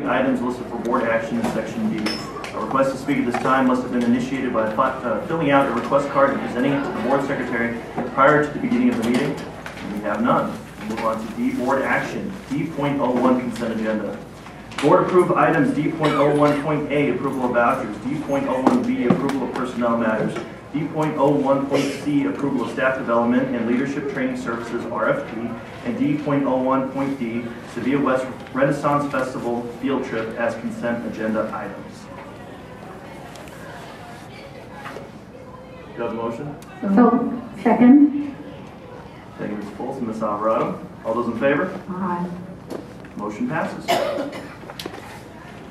Items listed for board action in section D. A request to speak at this time must have been initiated by filling out a request card and presenting it to the board secretary prior to the beginning of the meeting. And we have none. We'll move on to D, board action. D.01 consent agenda. Board approve items D.01.A, approval of vouchers, D.01B, approval of personnel matters, D.01.C, approval of staff development and leadership training services, RFP, and D.01.D, Sevilla West Renaissance Festival field trip as consent agenda items. Do you have a motion? So, second. Thank you, Ms. Folsom. Ms. Alvarado. All those in favor? Aye. Motion passes.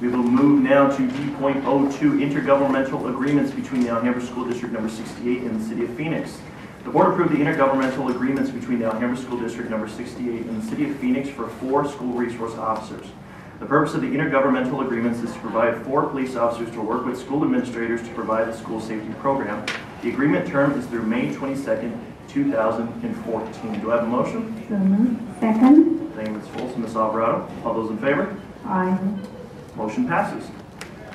We will move now to D.02, intergovernmental agreements between the Alhambra School District number 68 and the City of Phoenix. The board approved the intergovernmental agreements between the Alhambra School District number 68 and the City of Phoenix for 4 school resource officers. The purpose of the intergovernmental agreements is to provide 4 police officers to work with school administrators to provide the school safety program. The agreement term is through May 22nd, 2014. Do I have a motion? So moved. Second. Thank you, Ms. Folsom. Ms. Alvarado. All those in favor? Aye. Motion passes.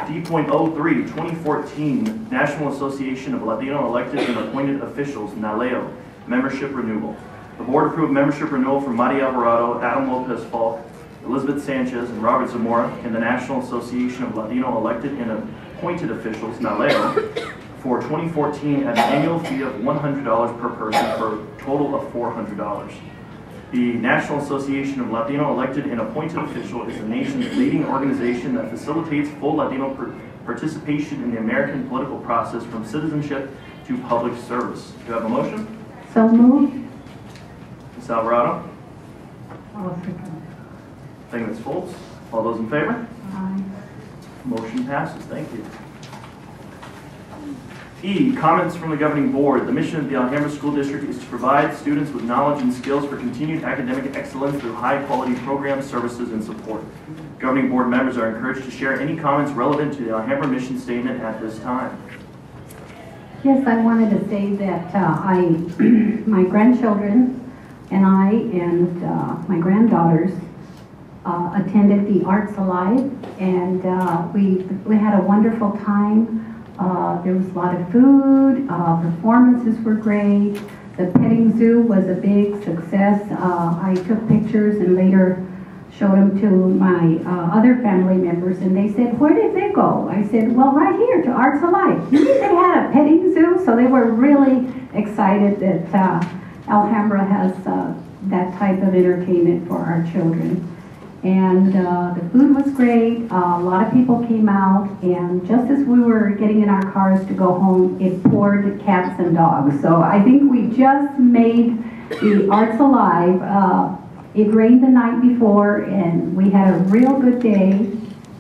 D.03, 2014 National Association of Latino Elected and Appointed Officials, NALEO, membership renewal. The board approved membership renewal for Maria Alvarado, Adam Lopez Falk, Elizabeth Sanchez, and Robert Zamora in the National Association of Latino Elected and Appointed Officials, NALEO, for 2014 at an annual fee of $100 per person for a total of $400. The National Association of Latino Elected and Appointed Officials is the nation's leading organization that facilitates full Latino participation in the American political process from citizenship to public service. Do you have a motion? So moved. Ms. Alvarado? I'll second. Thank you, Ms. Foltz. All those in favor? Aye. Motion passes. Thank you. E, comments from the governing board. The mission of the Alhambra School District is to provide students with knowledge and skills for continued academic excellence through high-quality programs, services, and support. Governing board members are encouraged to share any comments relevant to the Alhambra mission statement at this time. Yes, I wanted to say that my grandchildren and I and my granddaughters attended the Arts Alive, and we had a wonderful time. There was a lot of food, performances were great, the petting zoo was a big success. I took pictures and later showed them to my other family members, and they said, "Where did they go?" I said, "Well, right here to Arts Alive." You mean they had a petting zoo? So they were really excited that Alhambra has that type of entertainment for our children. And the food was great. A lot of people came out, and just as we were getting in our cars to go home, it poured cats and dogs. So I think we just made the Arts Alive. It rained the night before, and we had a real good day,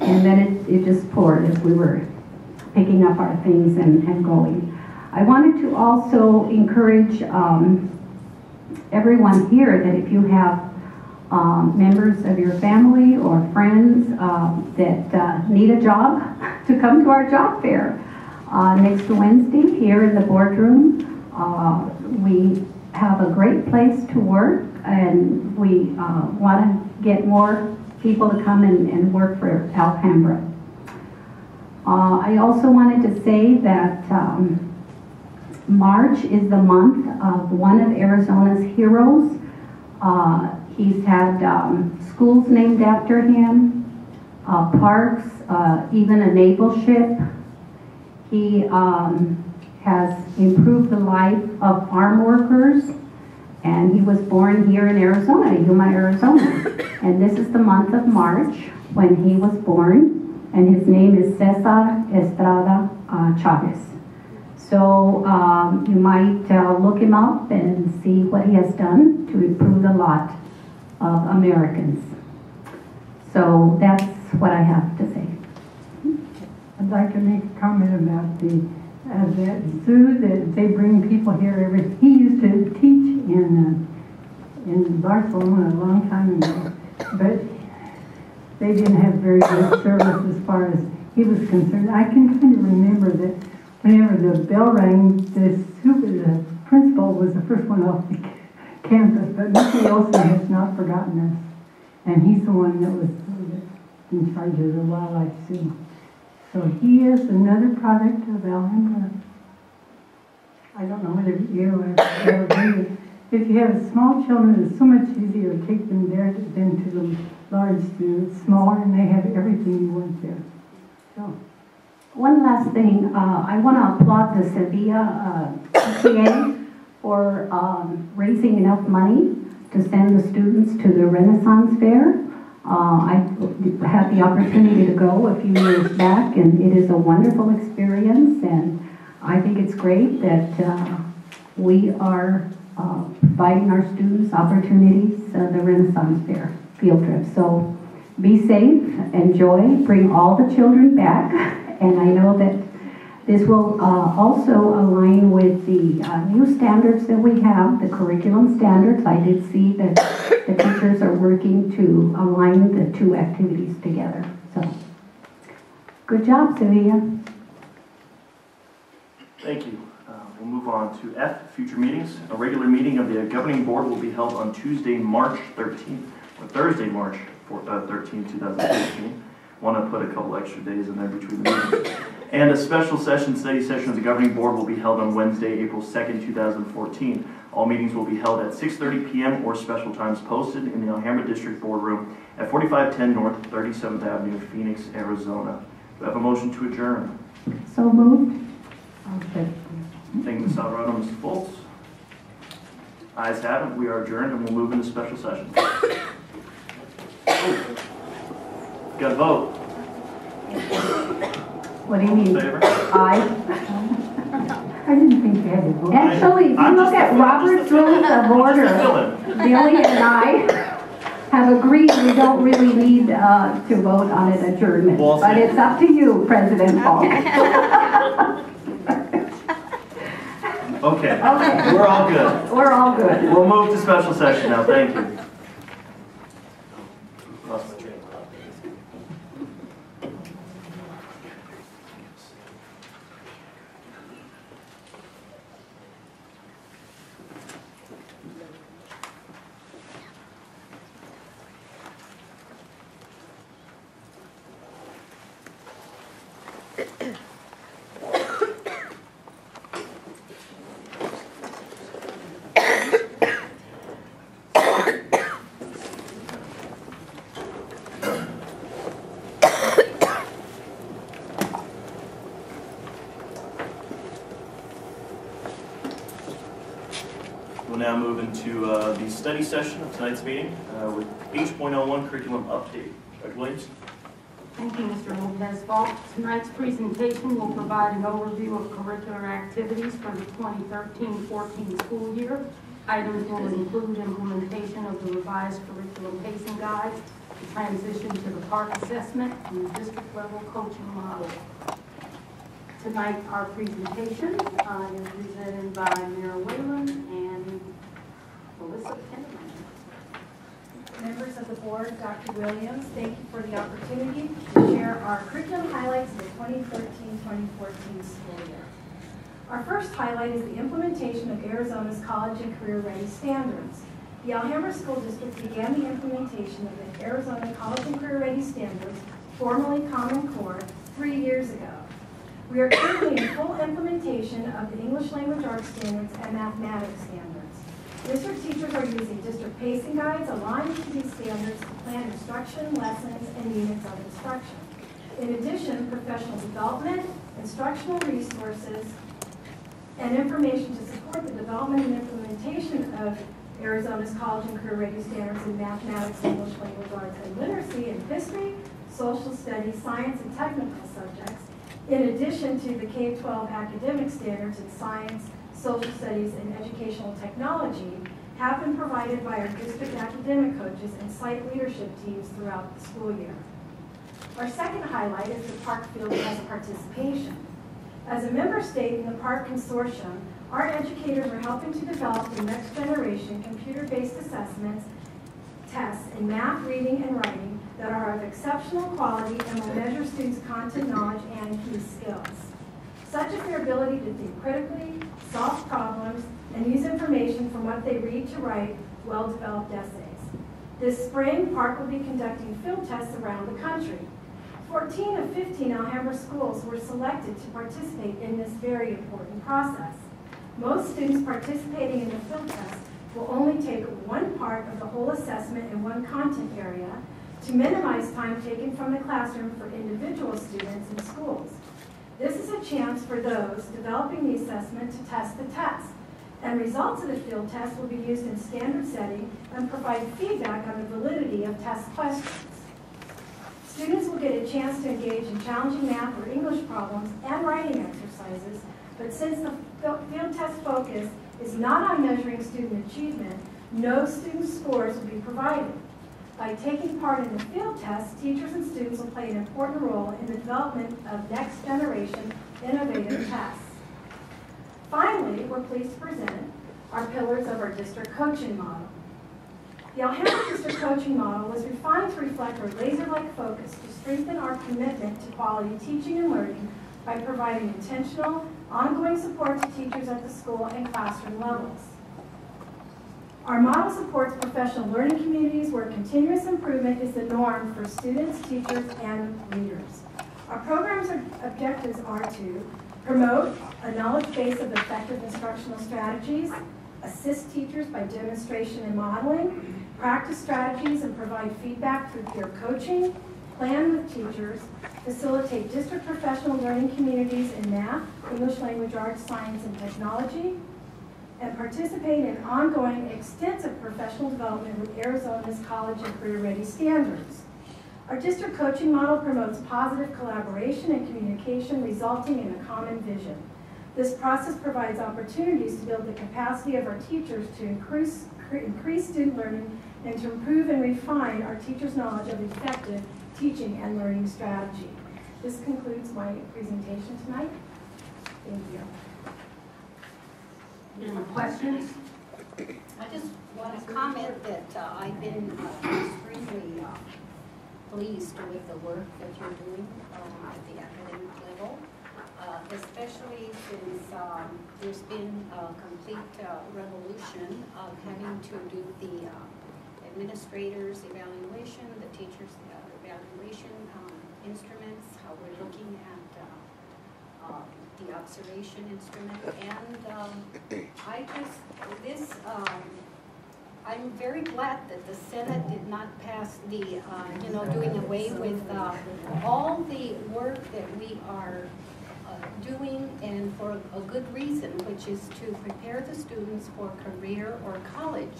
and then it just poured as we were picking up our things and going. I wanted to also encourage everyone here that if you have members of your family or friends that need a job, to come to our job fair next Wednesday here in the boardroom. We have a great place to work, and we want to get more people to come and work for Alhambra. I also wanted to say that March is the month of one of Arizona's heroes. He's had schools named after him, parks, even a naval ship. He has improved the life of farm workers, and he was born here in Arizona, Yuma, Arizona. And this is the month of March when he was born, and his name is Cesar Estrada Chavez. So you might look him up and see what he has done to improve the lot of Americans. So that's what I have to say. I'd like to make a comment about that zoo that they bring people here. He used to teach in Barcelona a long time ago, but they didn't have very good service as far as he was concerned. I can kind of remember that whenever the bell rang, the principal was the first one off the campus, but Mr. Olson has not forgotten us, and he's the one that was in charge of the wildlife zoo. So he is another product of Alhambra. I don't know whether you ever agree. If you have small children, it's so much easier to take them there than to the large zoo. It's smaller and they have everything you want there. So. One last thing, I want to applaud the Sevilla PTA for raising enough money to send the students to the Renaissance Fair. I had the opportunity to go a few years back, and it is a wonderful experience, and I think it's great that we are providing our students opportunities, the Renaissance Fair field trip. So be safe, enjoy, bring all the children back. And I know that this will also align with the new standards that we have, the curriculum standards. I did see that the teachers are working to align the two activities together. So, good job, Sevilla. Thank you. We'll move on to F, future meetings. A regular meeting of the governing board will be held on Tuesday, March 13th, or Thursday, March 13th, 2015. Want to put a couple extra days in there between the meetings. And a special study session of the governing board will be held on Wednesday, April 2nd, 2014. All meetings will be held at 6:30 p.m. or special times posted in the Alhambra District Boardroom at 4510 North 37th Avenue, Phoenix, Arizona. Do I have a motion to adjourn? So moved. Okay. Thank you, Ms. Alvarado. Ms. Foltz? Ayes have it. We are adjourned, and we'll move into special session. Got to vote. What do you mean? All in favor? Aye. I didn't think you had to vote. Actually, if you I'm look just at a- Robert's Rules of Order, Billy and I have agreed we don't really need to vote on an adjournment. Well But said. it's up to you, President Paul. Okay. Okay. We're all good. We're all good. We'll move to special session now. Thank you. Lost my train of thought. We'll now move into the study session of tonight's meeting with H.01 curriculum update. Dr. Williams? Thank you, Mr. Lopez-Falk. Tonight's presentation will provide an overview of curricular activities for the 2013-14 school year. Items will include implementation of the revised curriculum pacing guides, the transition to the park assessment, and the district level coaching model. Tonight, our presentation is presented by Mayor Whalen and Melissa Kinnaman. Members of the board, Dr. Williams, thank you for the opportunity to share our curriculum highlights of the 2013-2014 school year. Our first highlight is the implementation of Arizona's College and Career Ready Standards. The Alhambra School District began the implementation of the Arizona College and Career Ready Standards, formerly Common Core, 3 years ago. We are currently in full implementation of the English Language Arts Standards and Mathematics Standards. District teachers are using district pacing guides aligned to these standards to plan instruction, lessons, and units of instruction. In addition, professional development, instructional resources, and information to support the development and implementation of Arizona's College and Career Ready Standards in Mathematics, English Language Arts, and Literacy, and History, Social Studies, Science, and Technical subjects, in addition to the K-12 academic standards in Science, Social Studies, and Educational Technology, have been provided by our district academic coaches and site leadership teams throughout the school year. Our second highlight is the Park Field Test participation. As a member state in the Park Consortium, our educators are helping to develop the next generation computer-based assessments, tests in math, reading, and writing that are of exceptional quality and will measure students' content knowledge and key skills, such as their ability to think critically, solve problems, and use information from what they read to write well-developed essays. This spring, Park will be conducting field tests around the country. 14 of 15 Alhambra schools were selected to participate in this very important process. Most students participating in the field test will only take one part of the whole assessment in one content area to minimize time taken from the classroom for individual students in schools. This is a chance for those developing the assessment to test the test, and results of the field test will be used in standard setting and provide feedback on the validity of test questions. Students will get a chance to engage in challenging math or English problems and writing exercises, but since the field test focus is not on measuring student achievement, no student scores will be provided. By taking part in the field test, teachers and students will play an important role in the development of next generation innovative tests. Finally, we're pleased to present our pillars of our district coaching model. The Alhambra District Coaching Model was refined to reflect our laser-like focus to strengthen our commitment to quality teaching and learning by providing intentional, ongoing support to teachers at the school and classroom levels. Our model supports professional learning communities where continuous improvement is the norm for students, teachers, and leaders. Our program's objectives are to promote a knowledge base of effective instructional strategies, assist teachers by demonstration and modeling, practice strategies and provide feedback through peer coaching, plan with teachers, facilitate district professional learning communities in math, English language arts, science, and technology, and participate in ongoing extensive professional development with Arizona's college and career-ready standards. Our district coaching model promotes positive collaboration and communication resulting in a common vision. This process provides opportunities to build the capacity of our teachers to increase student learning and to improve and refine our teachers' knowledge of effective teaching and learning strategy. This concludes my presentation tonight. Thank you. Any more questions? I just want to comment that I've been extremely pleased with the work that you're doing at the academic level, especially since there's been a complete revolution of having to do the administrators' evaluation, the teachers' evaluation instruments, how we're looking at the observation instrument, and I'm very glad that the Senate did not pass the, doing away with all the work that we are doing, and for a good reason, which is to prepare the students for career or college.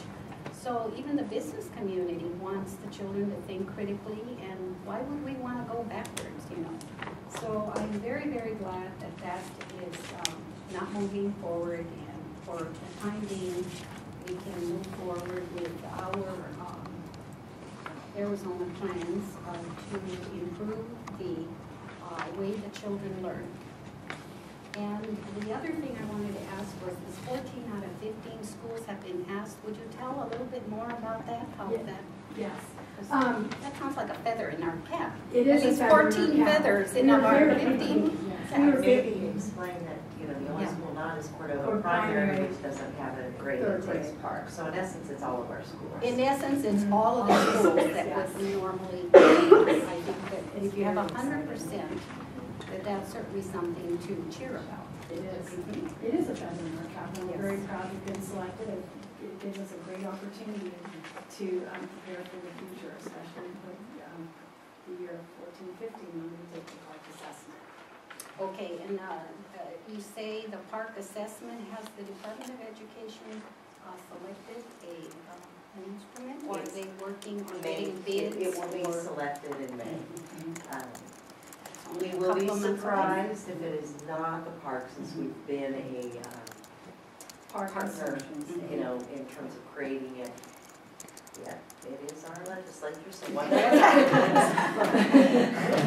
So even the business community wants the children to think critically, and why would we want to go backwards, So I'm very, very glad that that is not moving forward, and for the time being, we can move forward with our Arizona plans to improve the way the children learn. And the other thing I wanted to ask was, this 14 out of 15 schools have been asked. Would you tell a little bit more about that? How that? Yes. That sounds like a feather in our cap. It is It's a feather in our 14 cap. feathers in our 15. Maybe explain that, the only school not is Cordova Primary, which doesn't have a grade that takes Park. So in essence, it's all of our schools. In essence, it's all of the schools that would normally be. I think that if you have 100%, that's certainly something to cheer about. It is. It is a feather in our cap, and we're very proud to have been selected. It gives us a great opportunity to prepare for the future, especially with the year 14-15 when we take the Park assessment. Okay, and you say the Park assessment, has the Department of Education selected an instrument, or are they working on getting bids? It will be selected in May. We A will be couple months surprised if it is not the Park, since we've been a partner, in terms of creating it. Yeah, it is our legislature, so one day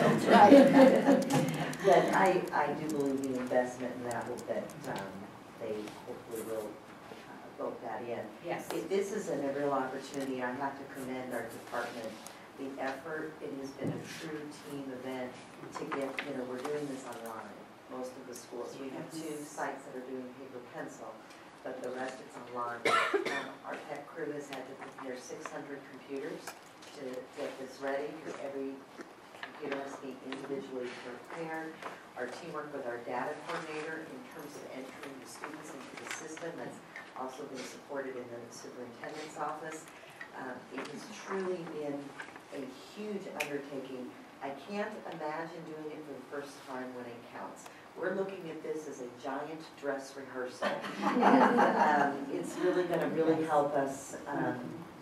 that's right. But I do believe the investment in that they hopefully will vote that in. Yes. This is a real opportunity. I have to commend our department. The effort, it has been a true team event to get, we're doing this online, most of the schools. We have 2 sites that are doing paper pencil, but the rest it's online. Our tech crew has had to prepare 600 computers to get this ready, because every computer has to be individually prepared. Our teamwork with our data coordinator in terms of entering the students into the system, that's also been supported in the superintendent's office. It has truly been a huge undertaking. I can't imagine doing it for the first time when it counts. We're looking at this as a giant dress rehearsal. And it's really going to really help us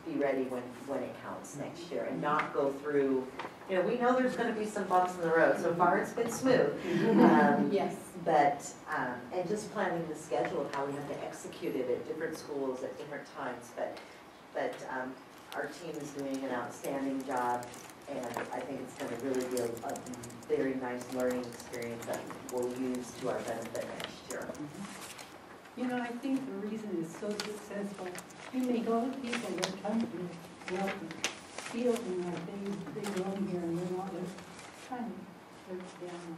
be ready when it counts next year and not go through, you know, we know there's going to be some bumps in the road. So far it's been smooth. Yes. But, and just planning the schedule of how we have to execute it at different schools at different times. But our team is doing an outstanding job, and I think it's going to really be a very nice learning experience that we'll use to our benefit next year. You know, I think the reason it's so successful, you make all the people that come here welcome, feeling like they belong here and they're not just kind of looked down on.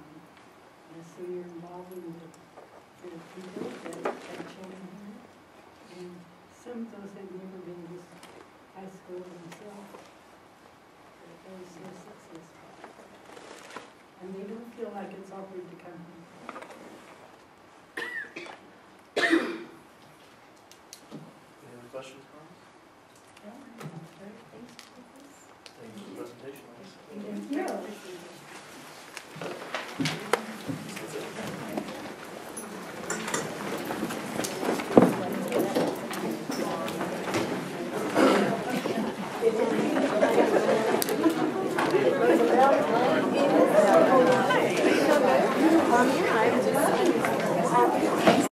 And so you're involving the people that have children here. And some of those have never been to high school themselves. But they're so successful. And they don't feel like it's awkward to come here.